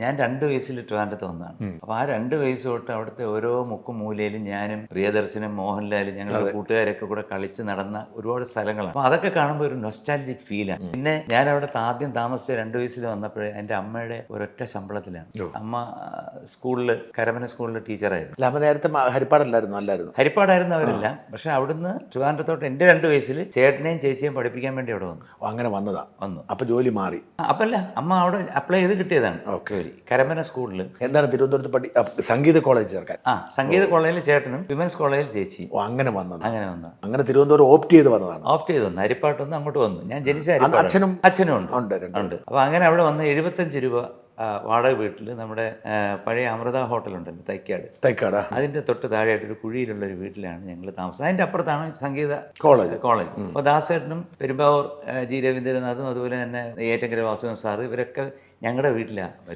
ഞാൻ 2 വയസ്സിൽ ട്രിവാൻഡ്രത്ത് വന്നതാണ്. അപ്പോൾ ആ 2 വയസ്സ് തൊട്ട് അവിടുത്തെ ഓരോ മുക്കും മൂലയിലും ഞാനും പ്രിയദർശനും മോഹൻലാലും ഞങ്ങളുടെ കൂട്ടുകാരൊക്കെ കൂടെ കളിച്ച് നടന്ന ഒരുപാട് സ്ഥലങ്ങളാണ്. അപ്പോൾ അതൊക്കെ കാണുമ്പോൾ ഒരു നൊസ്റ്റാൾജിക് ഫീലാണ്. പിന്നെ ഞാൻ അവിടെ ആദ്യം താമസിച്ച 2 വയസ്സിൽ വന്നപ്പോഴേ എൻ്റെ അമ്മയുടെ ഒരൊറ്റ ശമ്പളത്തിലാണ്. അമ്മ സ്കൂളിൽ കരമന സ്കൂളിൽ ടീച്ചറായിരുന്നു. അമ്മ നേരത്തെ ഹരിപ്പാടല്ലായിരുന്നു, അല്ലായിരുന്നു? ഹരിപ്പാടായിരുന്നു അവരെല്ലാം. പക്ഷെ അവിടുന്ന് ട്രിവാൻഡ്രത്തോട്ട് എൻ്റെ 2 വയസ്സിൽ ചേട്ടനെയും ചേച്ചിയും പഠിപ്പിക്കാൻ വേണ്ടി അവിടെ വന്നു. അങ്ങനെ വന്നു. അപ്പൊ ജോലി മാറി? അപ്പല്ല, അമ്മ അവിടെ അപ്ലൈ ചെയ്ത് കിട്ടിയതാണ്. ഓക്കെ. കരമന സ്കൂളിൽ. എന്താണ് തിരുവനന്തപുരത്ത് സംഗീത കോളേജ് ചേർക്കാൻ? സംഗീത കോളേജിൽ ചേട്ടനും വിമൻസ് കോളേജിൽ ചേച്ചി. അങ്ങനെ വന്നത്. അങ്ങനെ തിരുവനന്തപുരം ഓപ്റ്റ് ചെയ്ത് വന്നതാണ്. ഓപ്റ്റ് ചെയ്ത് വന്നു. ഹരിപ്പാട്ടൊന്ന് അങ്ങോട്ട് വന്നു. ഞാൻ ജനിച്ച അച്ഛനും ഉണ്ട്. അപ്പൊ അങ്ങനെ അവിടെ വന്ന് 75 രൂപ വാടക വീട്ടിൽ നമ്മുടെ പഴയ അമൃത ഹോട്ടലുണ്ടല്ലോ തൈക്കാട്, അതിന്റെ തൊട്ട് താഴെയായിട്ട് ഒരു കുഴിയിലുള്ള ഒരു വീട്ടിലാണ് ഞങ്ങൾ താമസം. അതിന്റെ അപ്പുറത്താണ് സംഗീത കോളേജ്. അപ്പോൾ ദാസേട്ടനും പെരുമ്പാവൂർ ജി രവീന്ദ്രനാഥും അതുപോലെ തന്നെ ഏറ്റങ്കര വാസുദേവൻ സാറ് ഇവരൊക്കെ ഞങ്ങളുടെ വീട്ടിലാണ് വരുന്നത്.